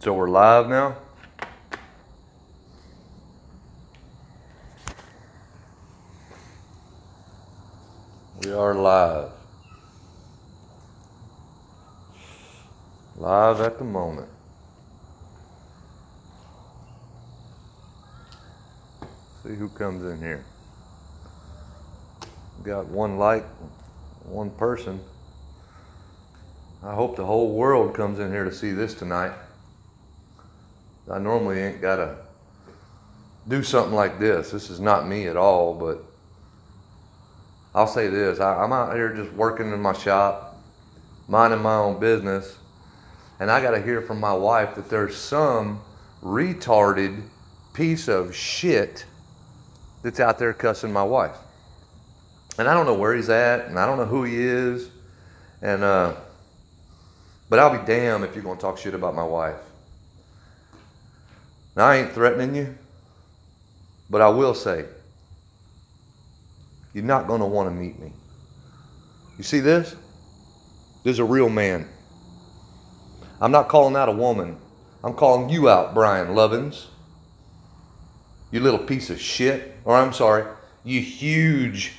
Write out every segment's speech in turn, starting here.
So we're live now? We are live. Live at the moment. See who comes in here. Got one like, one person. I hope the whole world comes in here to see this tonight. I normally ain't gotta do something like this. This is not me at all, but I'll say this. I'm out here just working in my shop, minding my own business, and I gotta hear from my wife that there's some retarded piece of shit that's out there cussing my wife. And I don't know where he's at, and I don't know who he is, and but I'll be damned if you're gonna talk shit about my wife. Now, I ain't threatening you, but I will say, you're not going to want to meet me. You see this? This is a real man. I'm not calling out a woman. I'm calling you out, Brian Lovins. You little piece of shit. Or I'm sorry, you huge,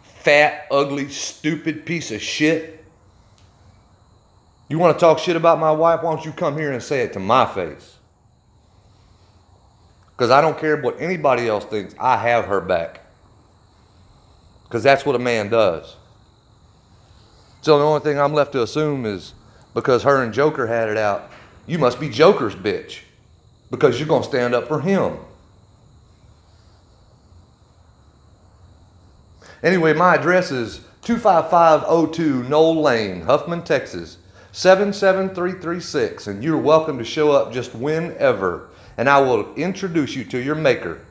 fat, ugly, stupid piece of shit. You want to talk shit about my wife? Why don't you come here and say it to my face? Because I don't care what anybody else thinks. I have her back. Because that's what a man does. So the only thing I'm left to assume is because her and Joker had it out, you must be Joker's bitch. Because you're going to stand up for him. Anyway, my address is 25502 Knoll Lane, Huffman, Texas, 77336. And you're welcome to show up just whenever. And I will introduce you to your maker.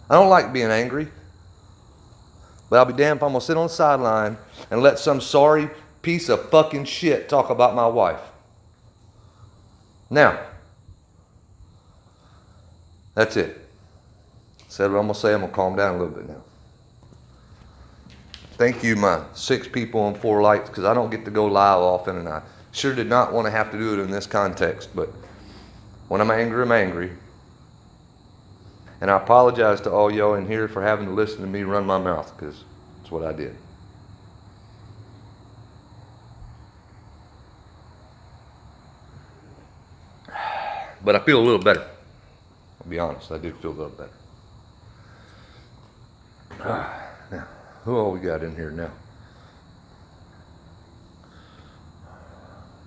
I don't like being angry. But I'll be damned if I'm going to sit on the sideline and let some sorry piece of fucking shit talk about my wife. Now, that's it. Said what I'm going to say. I'm going to calm down a little bit now. Thank you, my 6 people and 4 likes, because I don't get to go live often, and I sure did not want to have to do it in this context, but when I'm angry, I'm angry. And I apologize to all y'all in here for having to listen to me run my mouth, because that's what I did. But I feel a little better. I'll be honest, I did feel a little better. Now, who all we got in here now?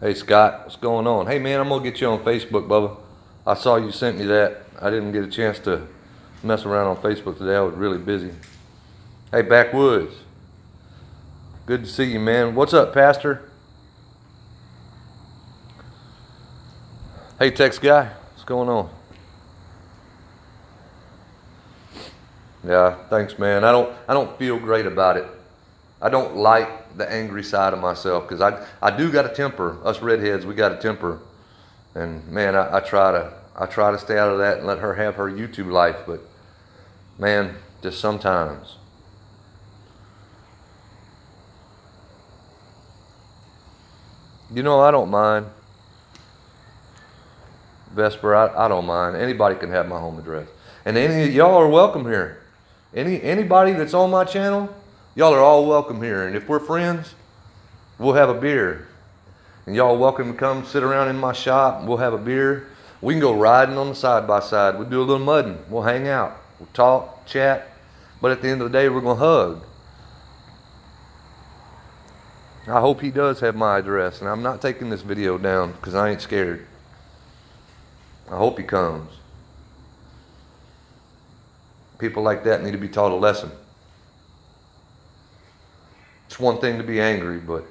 Hey, Scott, what's going on? Hey, man, I'm going to get you on Facebook, Bubba. I saw you sent me that. I didn't get a chance to mess around on Facebook today. I was really busy. Hey, Backwoods. Good to see you, man. What's up, Pastor? Hey, Tex guy. What's going on? Yeah, thanks, man. I don't feel great about it. I don't like the angry side of myself, because I do got a temper. Us redheads, we got a temper. And man, I try to stay out of that and let her have her YouTube life, but man, just sometimes. You know, I don't mind. Vesper, I don't mind. Anybody can have my home address. And any of y'all are welcome here. Anybody that's on my channel, y'all are all welcome here. And if we're friends, we'll have a beer. And y'all welcome to come sit around in my shop and we'll have a beer. We can go riding on the side by side. We'll do a little mudding. We'll hang out. We'll talk, chat. But at the end of the day, we're going to hug. I hope he does have my address. And I'm not taking this video down because I ain't scared. I hope he comes. People like that need to be taught a lesson. It's one thing to be angry, but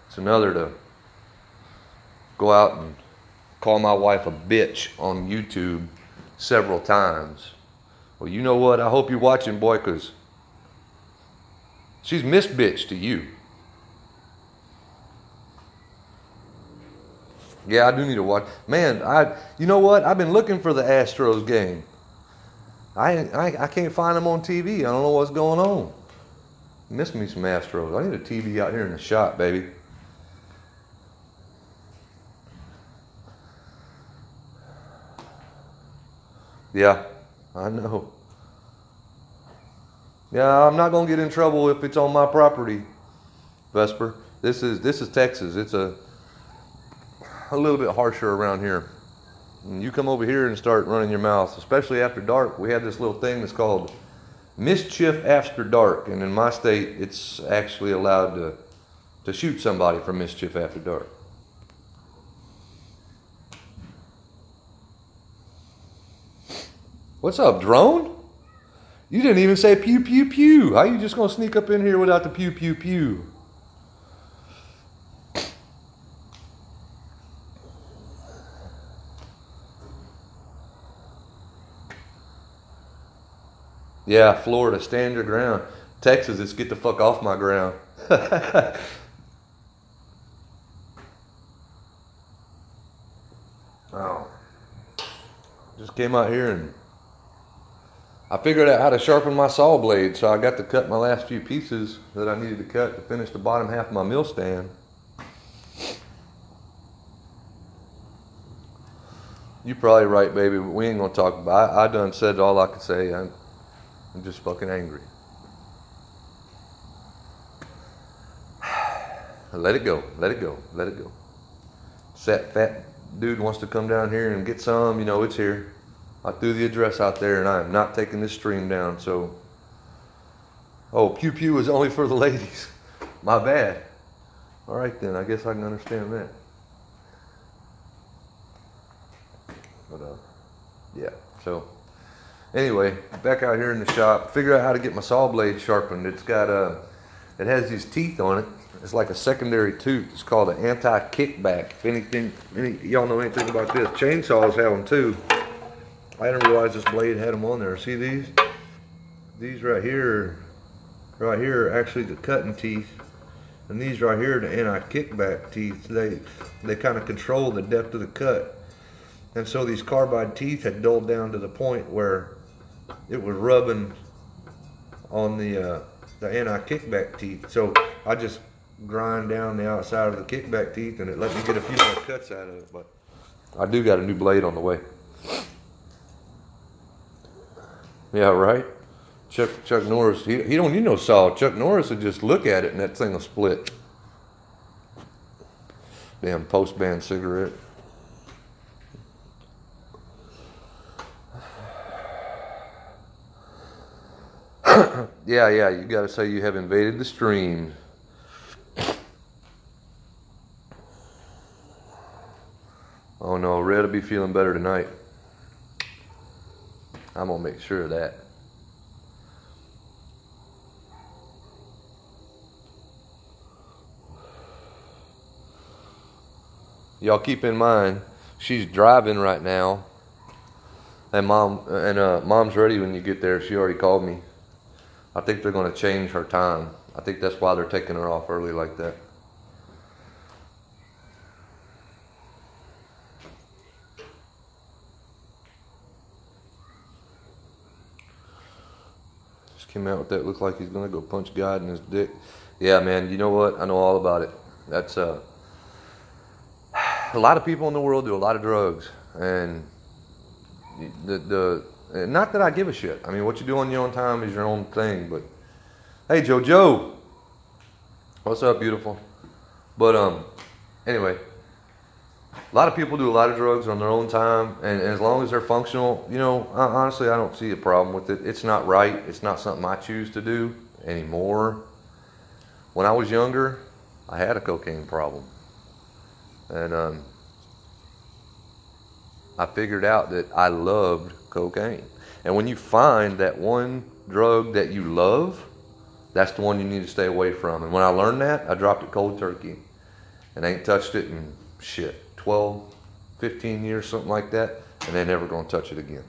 it's another to go out and call my wife a bitch on YouTube several times. Well, you know what? I hope you're watching, boy, because she's Miss Bitch to you. Yeah, I do need to watch. Man, you know what? I've been looking for the Astros game. I can't find them on TV. I don't know what's going on. Miss me some Astros. I need a TV out here in the shop, baby. Yeah, I know. Yeah, I'm not gonna get in trouble if it's on my property, Vesper. This is Texas. It's a little bit harsher around here. And you come over here and start running your mouth, especially after dark. We have this little thing that's called mischief after dark, and in my state, it's actually allowed to shoot somebody for mischief after dark. What's up, drone? You didn't even say pew pew pew. How you just gonna sneak up in here without the pew pew pew? Yeah, Florida, stand your ground. Texas, it's get the fuck off my ground. Oh, just came out here and I figured out how to sharpen my saw blade, so I got to cut my last few pieces that I needed to cut to finish the bottom half of my mill stand. You probably right, baby, but we ain't gonna talk about it. I done said all I could say. I'm just fucking angry. Let it go, let it go, let it go. That fat dude wants to come down here and get some, you know, it's here. I threw the address out there and I am not taking this stream down, so. Oh, pew pew is only for the ladies. My bad. All right then, I guess I can understand that. But yeah, so anyway, back out here in the shop, figure out how to get my saw blade sharpened. It's got it has these teeth on it. It's like a secondary tooth. It's called an anti-kickback. If y'all know anything about this, chainsaws have them too. I didn't realize this blade had them on there. See these? These right here are actually the cutting teeth, and these right here are the anti-kickback teeth. They kind of control the depth of the cut. And so these carbide teeth had dulled down to the point where it was rubbing on the anti-kickback teeth. So I just grind down the outside of the kickback teeth and it let me get a few more cuts out of it. But I do got a new blade on the way. Yeah, right? Chuck Norris, he don't need no saw. Chuck Norris would just look at it and that thing will split. Damn post-band cigarette. Yeah, you gotta say you have invaded the stream. Oh no, Red will be feeling better tonight. I'm gonna make sure of that. Y'all keep in mind, she's driving right now, and mom's ready when you get there. She already called me. I think they're gonna change her time. I think that's why they're taking her off early like that. Just came out with that. Looked like he's gonna go punch God in his dick. Yeah, man. You know what? I know all about it. That's a lot of people in the world do a lot of drugs, and not that I give a shit. I mean, what you do on your own time is your own thing. But hey, JoJo, what's up, beautiful? But anyway, a lot of people do a lot of drugs on their own time, and as long as they're functional, you know, honestly, I don't see a problem with it. It's not right. It's not something I choose to do anymore. When I was younger, I had a cocaine problem, and I figured out that I loved cocaine. And when you find that one drug that you love, that's the one you need to stay away from. And when I learned that, I dropped it cold turkey and ain't touched it in 12, 15 years, something like that, and they're never going to touch it again.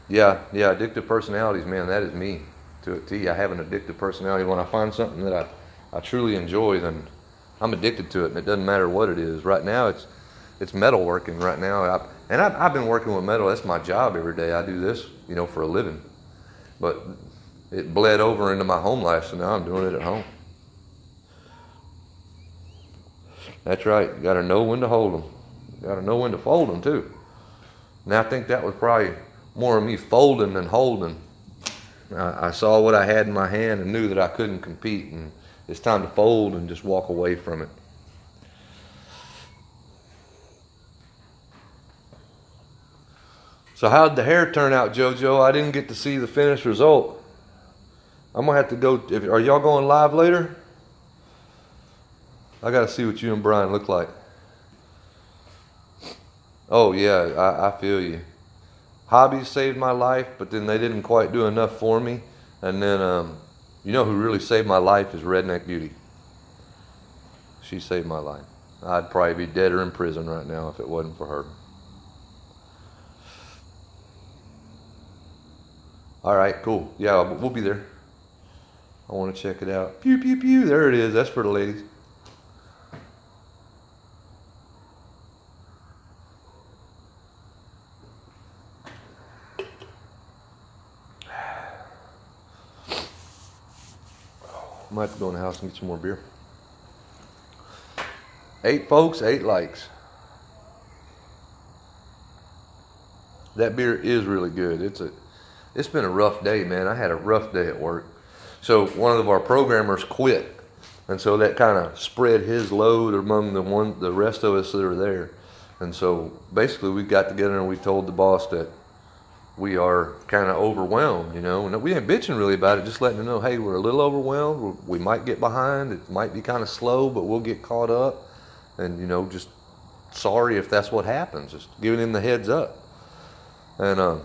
Yeah, addictive personalities, man, that is me to a T. I have an addictive personality. When I find something that I truly enjoy, then I'm addicted to it, and it doesn't matter what it is. Right now, it's metal working right now. I've been working with metal. That's my job every day. I do this, you know, for a living. But it bled over into my home life, so now I'm doing it at home. That's right. You got to know when to hold them. You got to know when to fold them too. Now I think that was probably more of me folding than holding. I saw what I had in my hand and knew that I couldn't compete, and it's time to fold and just walk away from it. So how'd the hair turn out, JoJo? I didn't get to see the finished result. I'm gonna have to go. Are y'all going live later? I gotta see what you and Brian look like. Oh yeah, I feel you. Hobbies saved my life, but then they didn't quite do enough for me. And then, you know who really saved my life is Redneck Beauty. She saved my life. I'd probably be dead or in prison right now if it wasn't for her. All right, cool. Yeah, we'll be there. I want to check it out. Pew, pew, pew. There it is. That's for the ladies. I might have to go in the house and get some more beer. 8 folks, 8 likes. That beer is really good. It's been a rough day, man. I had a rough day at work. So one of our programmers quit, and so that kind of spread his load among the rest of us that are there. And so basically we got together and we told the boss that we are kind of overwhelmed, you know, and we ain't bitching really about it, just letting them know, hey, we're a little overwhelmed. We might get behind. It might be kind of slow, but we'll get caught up. And, you know, just sorry if that's what happens. Just giving him the heads up. And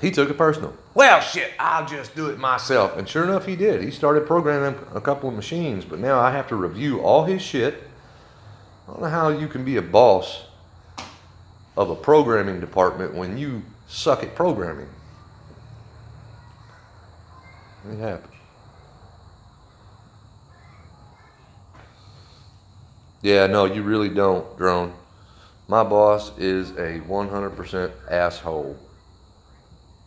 he took it personal. Well, shit, I'll just do it myself. And sure enough, he did. He started programming a couple of machines, but now I have to review all his shit. I don't know how you can be a boss of a programming department when you suck at programming. It happens. Yeah, no, you really don't, Drone. My boss is a 100% asshole.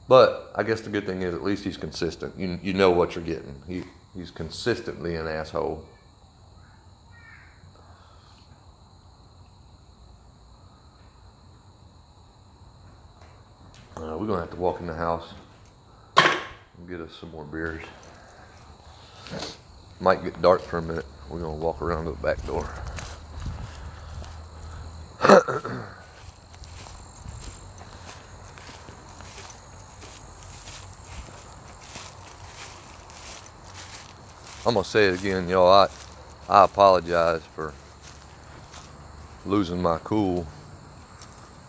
But I guess the good thing is at least he's consistent. You know what you're getting. He's consistently an asshole. We're going to have to walk in the house and get us some more beers. Might get dark for a minute. We're going to walk around to the back door. I'm going to say it again, y'all. I apologize for losing my cool.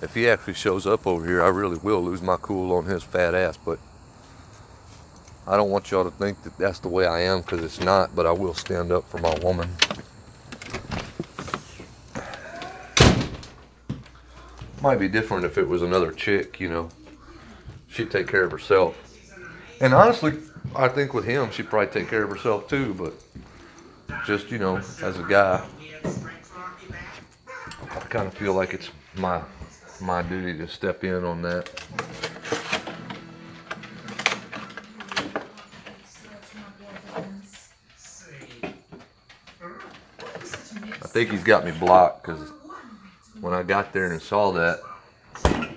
If he actually shows up over here, I really will lose my cool on his fat ass. But I don't want y'all to think that that's the way I am, because it's not. But I will stand up for my woman. Might be different if it was another chick, you know. She'd take care of herself. And honestly, I think with him, she'd probably take care of herself too. But just, you know, as a guy, I kind of feel like it's my duty to step in on that. I think he's got me blocked because when I got there and saw that,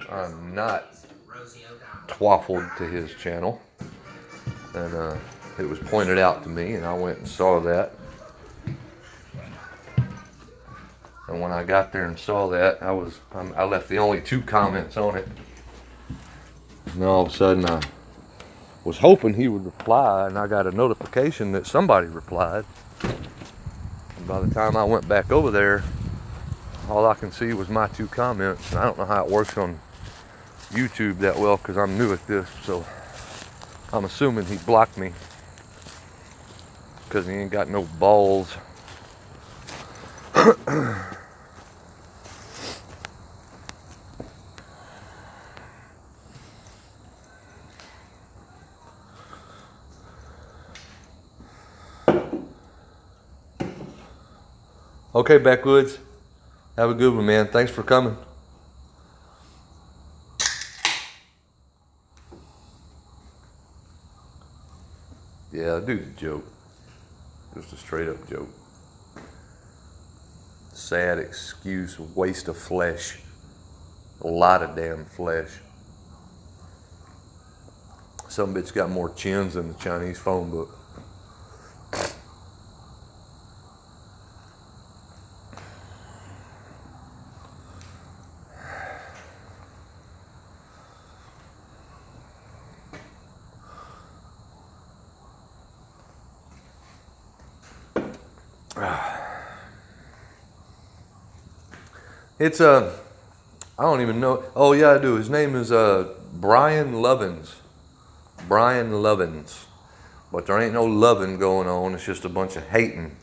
I'm not twaffled to his channel. And it was pointed out to me, and I went and saw that. And when I got there and saw that, I left the only 2 comments on it. And all of a sudden I was hoping he would reply, and I got a notification that somebody replied. And by the time I went back over there, all I can see was my 2 comments. And I don't know how it works on YouTube that well because I'm new at this, so I'm assuming he blocked me because he ain't got no balls. Okay, Backwoods. Have a good one, man. Thanks for coming. Yeah, dude's a joke. Just a straight up joke. Sad excuse, waste of flesh. A lot of damn flesh. Some bitch got more chins than the Chinese phone book. It's I don't even know. Oh yeah, I do. His name is Brian Lovins. Brian Lovins. But there ain't no loving going on. It's just a bunch of hating.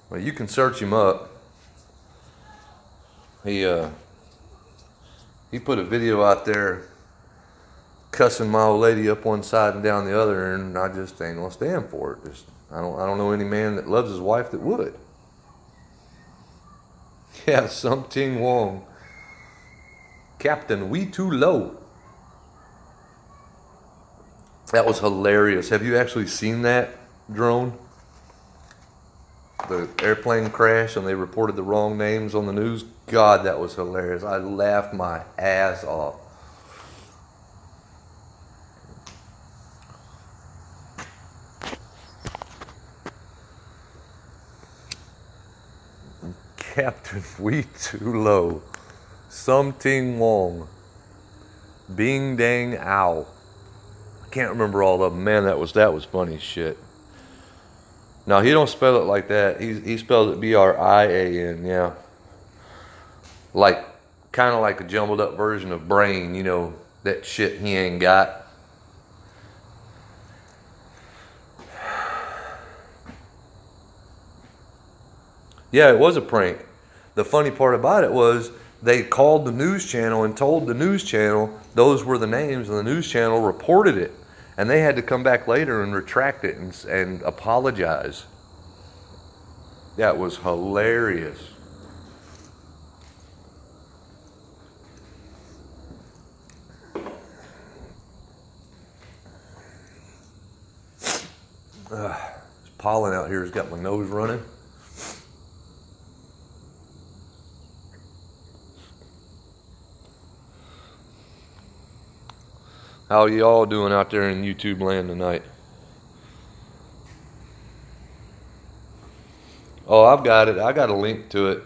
Well, you can search him up. He put a video out there cussing my old lady up one side and down the other, and I just ain't gonna stand for it. I don't know any man that loves his wife that would. Yeah, Sum Ting Wong. Captain, we too low. That was hilarious. Have you actually seen that drone? The airplane crash and they reported the wrong names on the news? God, that was hilarious. I laughed my ass off. Captain, we too low. Sum Ting Wong. Bing Dang Ow. I can't remember all of them. Man, that was funny as shit. Now, he don't spell it like that. He spells it B-R-I-A-N, yeah. Like, kind of like a jumbled up version of brain, you know, that shit he ain't got. Yeah, it was a prank. The funny part about it was they called the news channel and told the news channel those were the names, and the news channel reported it. And they had to come back later and retract it and apologize. That was hilarious. This pollen out here has got my nose running. How are y'all doing out there in YouTube land tonight? Oh, I've got it. I got a link to it.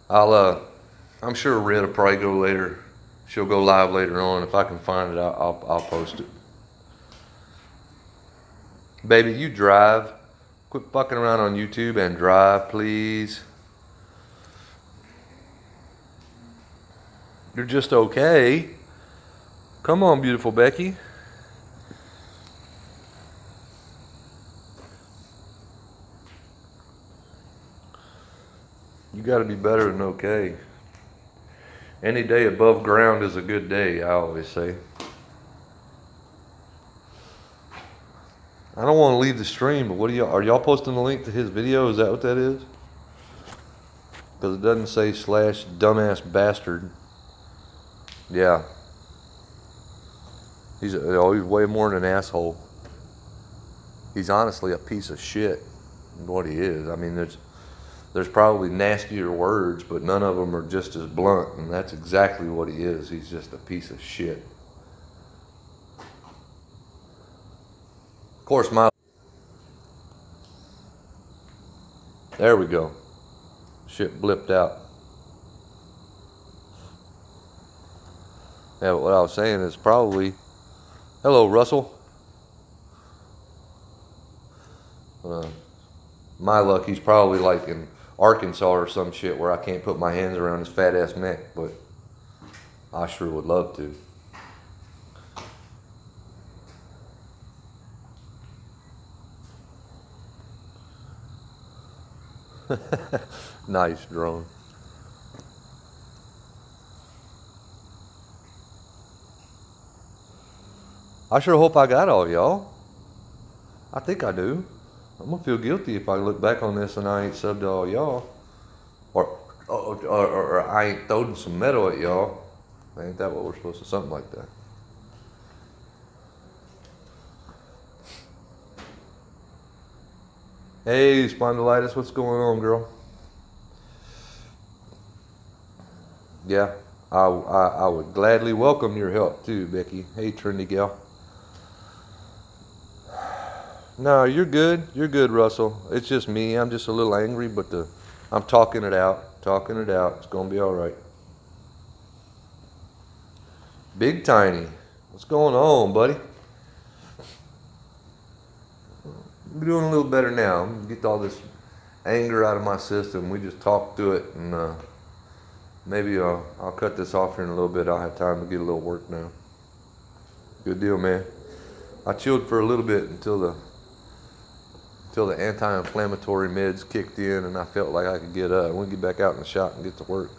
I'm sure Red will probably go later. She'll go live later on. If I can find it, I'll post it. Baby, you drive. Quit fucking around on YouTube and drive, please. You're just okay. Come on, beautiful Becky. You got to be better than okay. Any day above ground is a good day, I always say. I don't want to leave the stream, but are y'all posting the link to his video? Is that what that is? Because it doesn't say /dumbass bastard. Yeah. He's way more than an asshole. He's honestly a piece of shit. What he is. I mean, there's probably nastier words, but none of them are just as blunt, and that's exactly what he is. He's just a piece of shit. Of course, there we go. Shit blipped out. Yeah, but what I was saying is probably... Hello, Russell. My luck, he's probably like in Arkansas or some shit where I can't put my hands around his fat ass neck, but I sure would love to. Nice drone. I sure hope I got all y'all. I think I do. I'm gonna feel guilty if I look back on this and I ain't subbed to all y'all. Or I ain't throwing some metal at y'all. Ain't that what we're supposed to? Something like that. Hey, Spondylitis, what's going on, girl? Yeah, I would gladly welcome your help too, Becky. Hey, Trinity gal. No, you're good. You're good, Russell. It's just me. I'm just a little angry, but I'm talking it out. Talking it out. It's gonna be all right. Big Tiny, what's going on, buddy? I'm doing a little better now. I'm gonna get all this anger out of my system. We just talked through it, and maybe I'll cut this off here in a little bit. I'll have time to get a little work now. Good deal, man. I chilled for a little bit until the anti-inflammatory meds kicked in, and I felt like I could get up. I want to get back out in the shop and get to work.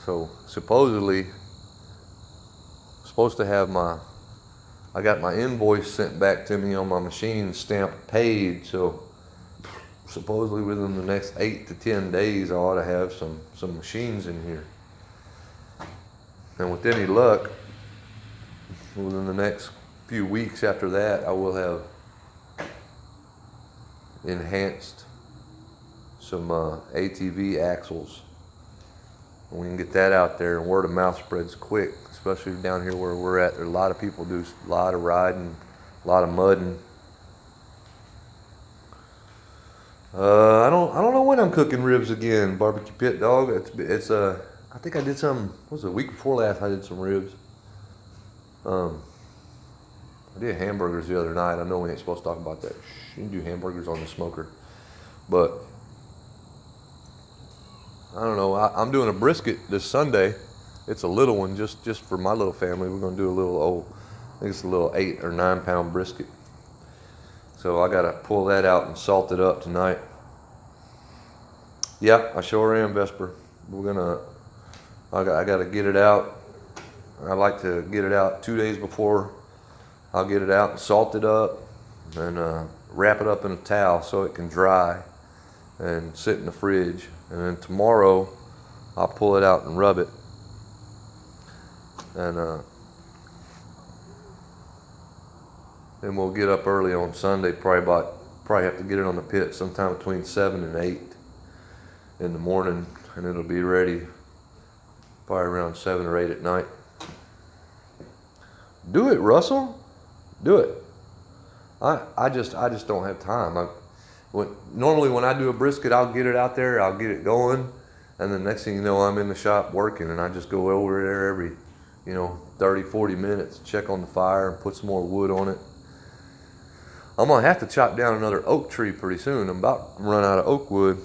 So supposedly, supposed to have I got my invoice sent back to me on my machine, stamped paid. So supposedly within the next 8 to 10 days, I ought to have some machines in here. And with any luck, within the next few weeks after that, I will have enhanced some ATV axles. And we can get that out there, and word of mouth spreads quick, especially down here where we're at. There are a lot of people do a lot of riding, a lot of mudding. I don't know when I'm cooking ribs again. Barbecue pit dog. It's I think I did some. What was it, a week before last? I did some ribs. I did hamburgers the other night. I know we ain't supposed to talk about that. You can do hamburgers on the smoker, but I don't know. I'm doing a brisket this Sunday. It's a little one, just for my little family. We're gonna do a little I think it's a little 8 or 9 pound brisket. So I gotta pull that out and salt it up tonight. Yeah, I sure am, Vesper. I gotta get it out. I like to get it out 2 days before. I'll get it out and salt it up and wrap it up in a towel so it can dry and sit in the fridge. And then tomorrow I'll pull it out and rub it. And then we'll get up early on Sunday, probably have to get it on the pit sometime between 7 and 8 in the morning, and it'll be ready probably around 7 or 8 at night. Do it, Russell. Do it. I just don't have time. Normally when I do a brisket, I'll get it out there, I'll get it going, and the next thing you know, I'm in the shop working, and I just go over there every 30, 40 minutes, check on the fire and put some more wood on it. I'm gonna have to chop down another oak tree pretty soon. I'm about to run out of oak wood.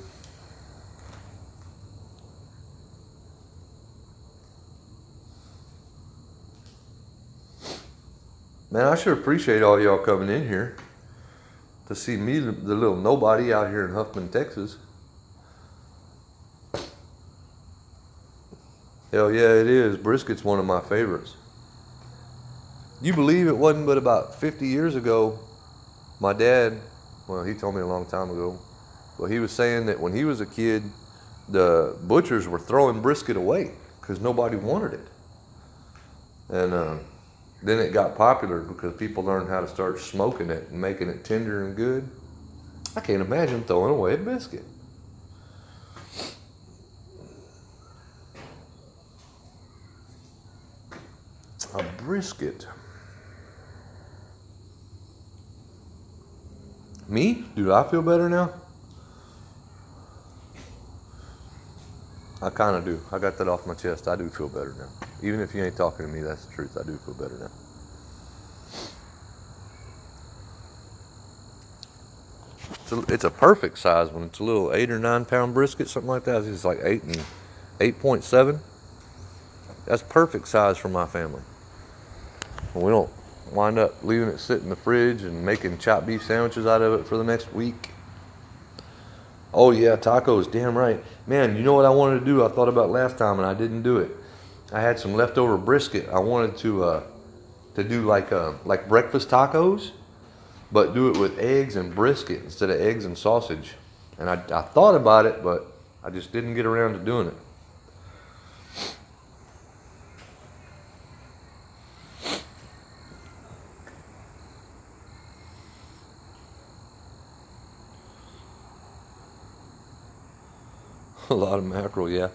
Man, I sure appreciate all y'all coming in here to see me, the little nobody out here in Huffman, Texas. Hell yeah, it is. Brisket's one of my favorites. You believe it wasn't but about 50 years ago, my dad, well, he told me a long time ago, but he was saying that when he was a kid, the butchers were throwing brisket away because nobody wanted it. And then it got popular because people learned how to start smoking it and making it tender and good. I can't imagine throwing away a biscuit. A brisket. Me? Do I feel better now? I kind of do. I got that off my chest. I do feel better now. Even if you ain't talking to me, that's the truth. I do feel better now. It's a perfect size one. It's a little 8 or 9 pound brisket, something like that. It's like 8.7. That's perfect size for my family. We don't wind up leaving it sit in the fridge and making chopped beef sandwiches out of it for the next week. Oh yeah, tacos, damn right. Man, you know what I wanted to do? I thought about last time and I didn't do it. I had some leftover brisket. I wanted to do like breakfast tacos, but do it with eggs and brisket instead of eggs and sausage. And I thought about it, but I just didn't get around to doing it. A lot of mackerel, yeah.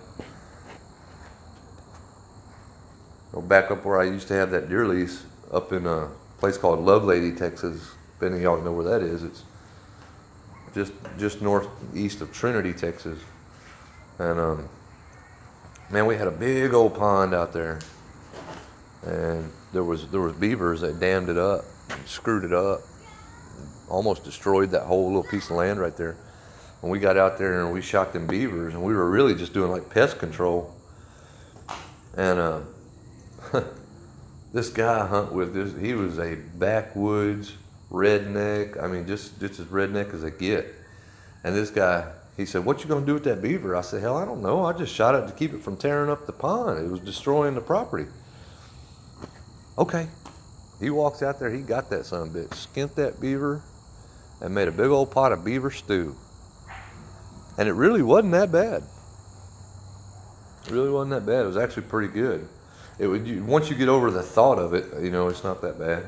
back up where I used to have that deer lease up in a place called Lovelady, Texas. If any of y'all know where that is, it's just northeast of Trinity, Texas. And man, we had a big old pond out there, and there was beavers that dammed it up, and screwed it up, almost destroyed that whole little piece of land right there. When we got out there and we shot them beavers, and we were really just doing like pest control. And this guy hunt with this, he was a backwoods redneck. I mean, just as redneck as a get. And this guy, he said, "What you gonna do with that beaver?" I said, "Hell, I don't know. I just shot it to keep it from tearing up the pond. It was destroying the property." Okay. He walks out there, he got that son of a bitch, skinned that beaver, and made a big old pot of beaver stew. And it really wasn't that bad. It really wasn't that bad. It was actually pretty good. It would, once you get over the thought of it, you know, it's not that bad.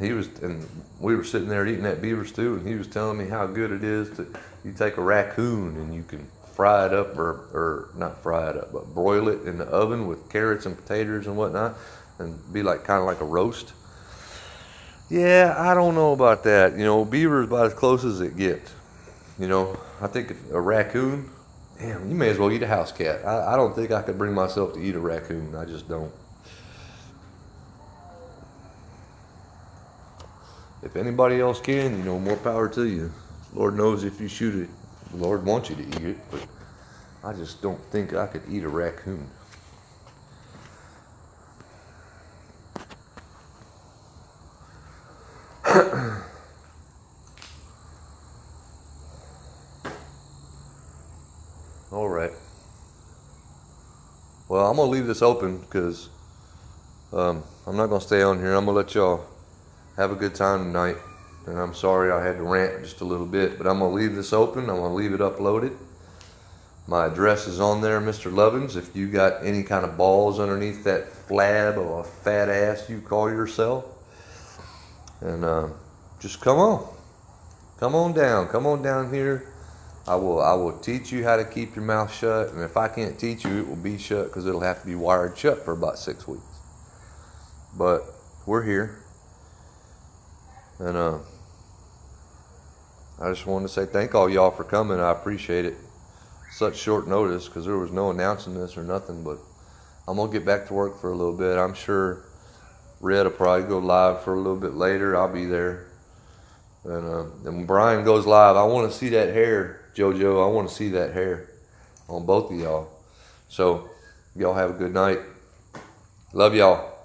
And we were sitting there eating that beaver stew, and he was telling me how good it is to, you take a raccoon and you can fry it up, or not fry it up, but broil it in the oven with carrots and potatoes and whatnot, and be like kind of like a roast. Yeah, I don't know about that. You know, beaver is about as close as it gets. You know, I think a raccoon, damn, you may as well eat a house cat. I don't think I could bring myself to eat a raccoon. I just don't. If anybody else can, you know, more power to you. Lord knows if you shoot it, the Lord wants you to eat it, but I just don't think I could eat a raccoon. All right. Well, I'm going to leave this open because I'm not going to stay on here. I'm going to let y'all have a good time tonight. And I'm sorry I had to rant just a little bit, but I'm going to leave this open. I'm going to leave it uploaded. My address is on there, Mr. Lovins. If you got any kind of balls underneath that flab of a fat ass you call yourself, and just come on. Come on down. Come on down here. I will teach you how to keep your mouth shut, and if I can't teach you, it will be shut because it'll have to be wired shut for about 6 weeks. But we're here, and I just wanted to say thank all y'all for coming. I appreciate it. Such short notice because there was no announcing this or nothing, but I'm gonna get back to work for a little bit. I'm sure Red will probably go live for a little bit later. I'll be there. And when Brian goes live, I want to see that hair, JoJo. I want to see that hair on both of y'all. So, y'all have a good night. Love y'all.